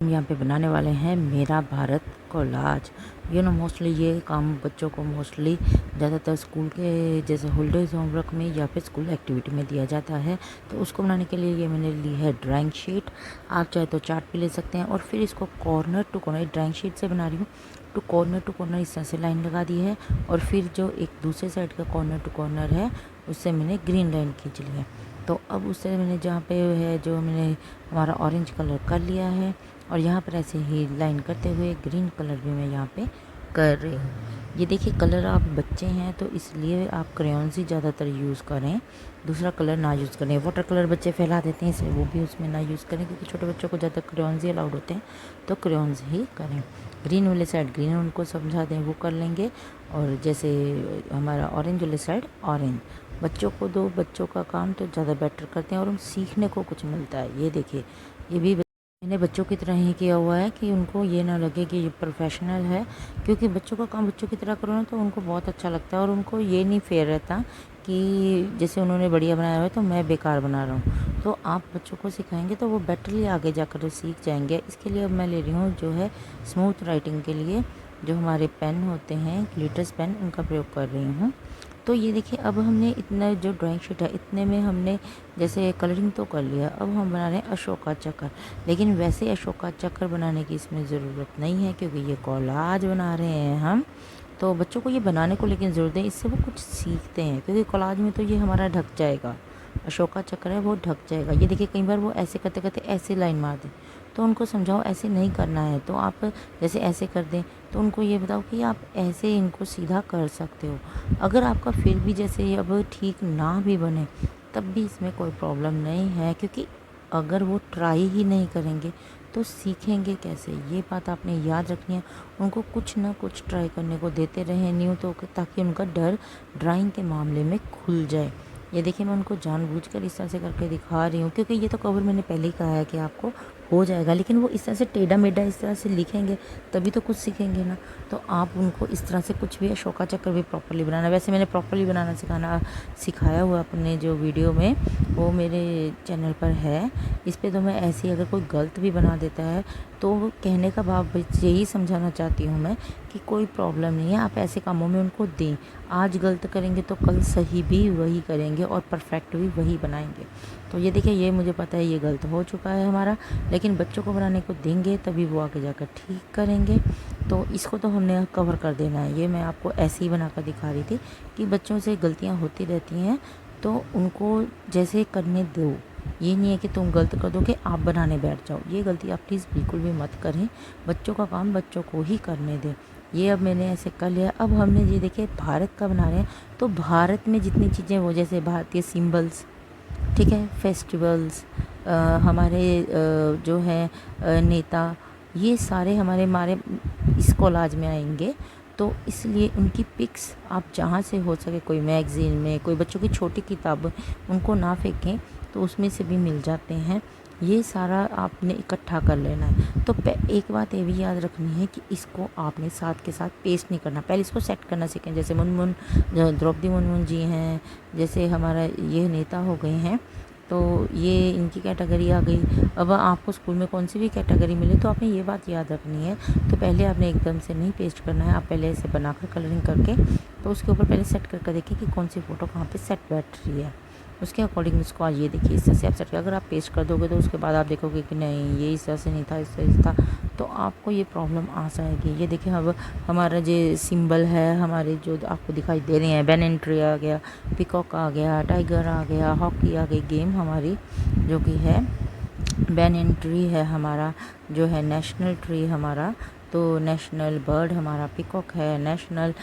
हम यहाँ पे बनाने वाले हैं मेरा भारत कोलाज। मोस्टली ये काम बच्चों को मोस्टली ज़्यादातर स्कूल के जैसे हॉलीडेज होमवर्क में या फिर स्कूल एक्टिविटी में दिया जाता है। तो उसको बनाने के लिए ये मैंने ली है ड्राइंग शीट। आप चाहे तो चार्ट भी ले सकते हैं। और फिर इसको corner to corner drawing sheet से बना रही हूँ, टू कॉर्नर इस तरह से लाइन लगा दी है। और फिर जो एक दूसरे साइड का कॉर्नर टू कॉर्नर है उससे मैंने ग्रीन लाइन खींच ली है। तो अब उससे मैंने जहाँ पे है जो मैंने हमारा ऑरेंज कलर कर लिया है और यहाँ पर ऐसे ही लाइन करते हुए ग्रीन कलर भी मैं यहाँ पे कर रही हूँ। ये देखिए कलर आप बच्चे हैं तो इसलिए आप क्रेयॉन्स ही ज़्यादातर यूज़ करें, दूसरा कलर ना यूज़ करें। वाटर कलर बच्चे फैला देते हैं इसलिए वो भी उसमें ना यूज़ करें, क्योंकि छोटे बच्चों को ज़्यादा क्रेयॉन्स ही अलाउड होते हैं, तो क्रेयॉन्स ही करें। ग्रीन वाले साइड ग्रीन उनको समझा दें वो कर लेंगे, और जैसे हमारा ऑरेंज वाले साइड ऑरेंज। बच्चों को दो, बच्चों का काम तो ज़्यादा बेटर करते हैं और उन सीखने को कुछ मिलता है। ये देखिए ये भी मैंने बच्चों की तरह ही किया हुआ है कि उनको ये ना लगे कि ये प्रोफेशनल है, क्योंकि बच्चों का काम बच्चों की तरह करो ना तो उनको बहुत अच्छा लगता है और उनको ये नहीं फेयर रहता कि जैसे उन्होंने बढ़िया बनाया हुआ है तो मैं बेकार बना रहा हूँ। तो आप बच्चों को सिखाएंगे तो वो बेटरली आगे जाकर सीख जाएंगे। इसके लिए अब मैं ले रही हूँ जो है स्मूथ राइटिंग के लिए जो हमारे पेन होते हैं ग्लिटर्स पेन, उनका प्रयोग कर रही हूँ। तो ये देखिए अब हमने इतना जो ड्राइंग शीट है इतने में हमने जैसे कलरिंग तो कर लिया। अब हम बना रहे हैं अशोका चक्र, लेकिन वैसे अशोका चक्र बनाने की इसमें ज़रूरत नहीं है क्योंकि ये कोलाज बना रहे हैं हम। तो बच्चों को ये बनाने को लेकिन ज़रूरत है, इससे वो कुछ सीखते हैं, क्योंकि कोलाज में तो ये हमारा ढक जाएगा, अशोका चक्र है वो ढक जाएगा। ये देखिए कई बार वो ऐसे करते करते ऐसे लाइन मार दें, तो उनको समझाओ ऐसे नहीं करना है, तो आप जैसे ऐसे कर दें तो उनको ये बताओ कि आप ऐसे इनको सीधा कर सकते हो। अगर आपका फिर भी जैसे अब ठीक ना भी बने तब भी इसमें कोई प्रॉब्लम नहीं है, क्योंकि अगर वो ट्राई ही नहीं करेंगे तो सीखेंगे कैसे। ये बात आपने याद रखनी है। उनको कुछ ना कुछ ट्राई करने को देते रहें न्यू, तो ताकि उनका डर ड्राइंग के मामले में खुल जाए। ये देखिए मैं उनको जानबूझकर इस तरह से करके दिखा रही हूँ, क्योंकि ये तो कवर मैंने पहले ही कहा है कि आपको हो जाएगा, लेकिन वो इस तरह से टेढ़ा मेढ़ा इस तरह से लिखेंगे तभी तो कुछ सीखेंगे ना। तो आप उनको इस तरह से कुछ भी अशोका चक्र भी प्रॉपर्ली बनाना, वैसे मैंने प्रॉपर्ली बनाना सिखाया हुआ अपने जो वीडियो में, वो मेरे चैनल पर है। इस पर तो मैं ऐसे ही अगर कोई गलत भी बना देता है तो कहने का भाव यही समझाना चाहती हूँ मैं कि कोई प्रॉब्लम नहीं है, आप ऐसे कामों में उनको दें। आज गलत करेंगे तो कल सही भी वही करेंगे और परफेक्ट भी वही बनाएंगे। तो ये देखिए ये मुझे पता है ये गलत हो चुका है हमारा, लेकिन बच्चों को बनाने को देंगे तभी वो आगे जाकर ठीक करेंगे। तो इसको तो हमने कवर कर देना है। ये मैं आपको ऐसे ही बनाकर दिखा रही थी कि बच्चों से गलतियाँ होती रहती हैं तो उनको जैसे करने दो। ये नहीं है कि तुम गलत कर दो कि आप बनाने बैठ जाओ, ये गलती आप प्लीज़ बिल्कुल भी मत करें। बच्चों का काम बच्चों को ही करने दें। ये अब मैंने ऐसे कर लिया। अब हमने ये देखिए भारत का बना रहे हैं, तो भारत में जितनी चीज़ें वो जैसे भारतीय सिंबल्स, ठीक है, फेस्टिवल्स, हमारे जो हैं नेता, ये सारे हमारे हमारे इस कोलाज में आएंगे। तो इसलिए उनकी पिक्स आप जहाँ से हो सके, कोई मैगज़ीन में, कोई बच्चों की छोटी किताब, उनको ना फेंकें तो उसमें से भी मिल जाते हैं। ये सारा आपने इकट्ठा कर लेना है। तो एक बात ये भी याद रखनी है कि इसको आपने साथ के साथ पेस्ट नहीं करना, पहले इसको सेट करना सीखें। जैसे मुनमुन द्रौपदी मुर्मू जी हैं, जैसे हमारा ये नेता हो गए हैं, तो ये इनकी कैटेगरी आ गई। अब आपको स्कूल में कौन सी भी कैटेगरी मिले तो आपने ये बात याद रखनी है। तो पहले आपने एकदम से नहीं पेस्ट करना है, आप पहले ऐसे बनाकर कलरिंग करके तो उसके ऊपर पहले सेट करके देखिए कि कौन सी फ़ोटो कहाँ पे सेट बैठ रही है, उसके अकॉर्डिंग उसको आज ये देखिए इस तरह से आप सेट कर। अगर आप पेस्ट कर दोगे तो उसके बाद आप देखोगे कि नहीं ये इस तरह से नहीं था, इस तरह से था, तो आपको ये प्रॉब्लम आ जाएगी। ये देखिए अब हमारा जो सिंबल है, हमारे जो आपको दिखाई दे रहे हैं, बेनियन ट्री आ गया, पिकॉक आ गया, टाइगर आ गया, हॉकी आ गई गेम हमारी जो कि है बेनियन ट्री है हमारा, जो है नेशनल ट्री हमारा। तो नेशनल बर्ड हमारा पिकॉक है, नेशनल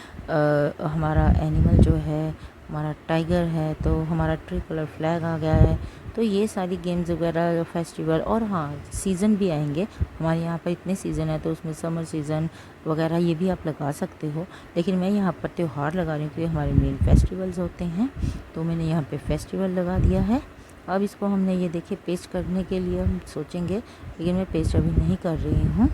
हमारा एनिमल जो है हमारा टाइगर है, तो हमारा ट्री कलर फ्लैग आ गया है। तो ये सारी गेम्स वगैरह फेस्टिवल, और हाँ सीज़न भी आएंगे हमारे यहाँ पर, इतने सीज़न है तो उसमें समर सीज़न वगैरह ये भी आप लगा सकते हो, लेकिन मैं यहाँ पर त्यौहार लगा रही हूँ क्योंकि हमारे मेन फेस्टिवल्स होते हैं, तो मैंने यहाँ पे फेस्टिवल लगा दिया है। अब इसको हमने ये देखिए पेस्ट करने के लिए हम सोचेंगे, लेकिन मैं पेस्ट अभी नहीं कर रही हूँ।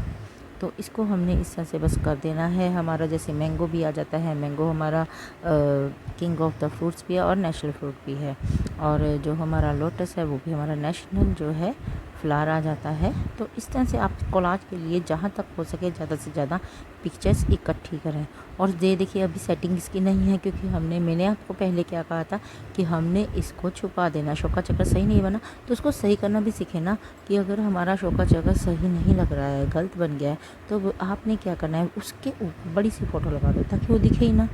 तो इसको हमने इस तरह से बस कर देना है। हमारा जैसे मैंगो भी आ जाता है, मैंगो हमारा किंग ऑफ द फ्रूट्स भी है और नेशनल फ्रूट भी है। और जो हमारा लोटस है वो भी हमारा नेशनल जो है फ्लावर आ जाता है। तो इस तरह से आप कोलाज के लिए जहाँ तक हो सके ज़्यादा से ज़्यादा पिक्चर्स इकट्ठी करें। और ये देखिए अभी सेटिंग इसकी नहीं है, क्योंकि मैंने आपको पहले क्या कहा था कि हमने इसको छुपा देना। शौका चक्कर सही नहीं बना तो उसको सही करना भी सीखे ना, कि अगर हमारा शौका चक्कर सही नहीं लग रहा है, गलत बन गया है, तो आपने क्या करना है, उसके ऊपर बड़ी सी फ़ोटो लगा दो ताकि वो दिखे ही ना।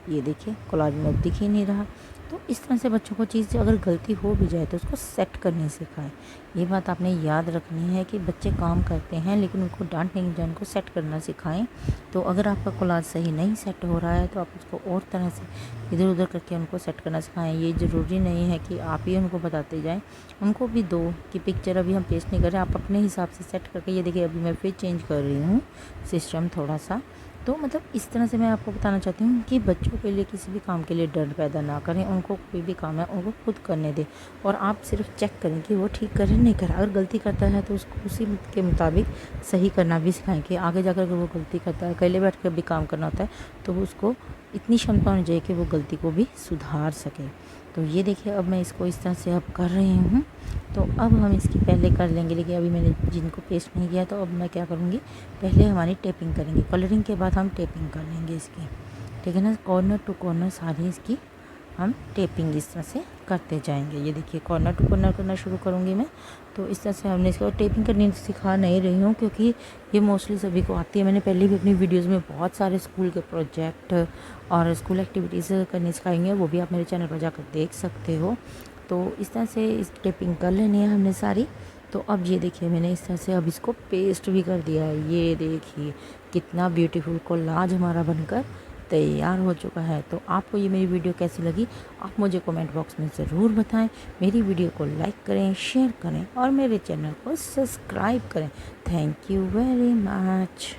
ये देखिए कोलाज में अब दिख ही नहीं रहा। तो इस तरह से बच्चों को चीज़ अगर गलती हो भी जाए तो उसको सेट करने सिखाएं। ये बात आपने याद रखनी है कि बच्चे काम करते हैं लेकिन उनको डांटने की बजाय उनको सेट करना सिखाएं। तो अगर आपका कोलाज सही नहीं सेट हो रहा है तो आप उसको और तरह से इधर उधर करके उनको सेट करना सिखाएं। ये ज़रूरी नहीं है कि आप ही उनको बताते जाएं, उनको भी दो कि पिक्चर अभी हम पेस्ट नहीं कर रहे, आप अपने हिसाब से सेट करके। ये देखिए अभी मैं फिर चेंज कर रही हूँ सिस्टम थोड़ा सा। तो मतलब इस तरह से मैं आपको बताना चाहती हूँ कि बच्चों के लिए किसी भी काम के लिए डर पैदा ना करें, उनको कोई भी काम है उनको खुद करने दें और आप सिर्फ चेक करें कि वो ठीक करे नहीं करे। अगर गलती करता है तो उसको उसी के मुताबिक सही करना भी सिखाएं कि आगे जाकर अगर वो गलती करता है, अकेले बैठ कर भी काम करना होता है, तो उसको इतनी क्षमता होनी चाहिए कि वो गलती को भी सुधार सके। तो ये देखिए अब मैं इसको इस तरह से अब कर रही हूँ। तो अब हम इसकी पहले कर लेंगे, लेकिन अभी मैंने जिनको पेस्ट नहीं किया तो अब मैं क्या करूँगी, पहले हमारी टेपिंग करेंगे, कलरिंग के बाद हम टेपिंग कर लेंगे इसकी, ठीक है ना। कॉर्नर टू कॉर्नर सारी इसकी हम टेपिंग इस तरह से करते जाएंगे। ये देखिए कॉर्नर टू कॉर्नर करना शुरू करूँगी मैं। तो इस तरह से हमने इसको टेपिंग करनी सिखा नहीं रही हूँ क्योंकि ये मोस्टली सभी को आती है। मैंने पहले भी अपनी वीडियोज़ में बहुत सारे स्कूल के प्रोजेक्ट और स्कूल एक्टिविटीज़ करनी सिखाएंगे, वो भी आप मेरे चैनल पर जाकर देख सकते हो। तो इस तरह से इस टेपिंग कर लेनी है हमने सारी। तो अब ये देखिए मैंने इस तरह से अब इसको पेस्ट भी कर दिया है। ये देखिए कितना ब्यूटीफुल कोलाज हमारा बनकर तैयार हो चुका है। तो आपको ये मेरी वीडियो कैसी लगी आप मुझे कमेंट बॉक्स में ज़रूर बताएं। मेरी वीडियो को लाइक करें, शेयर करें और मेरे चैनल को सब्सक्राइब करें। Thank you very much.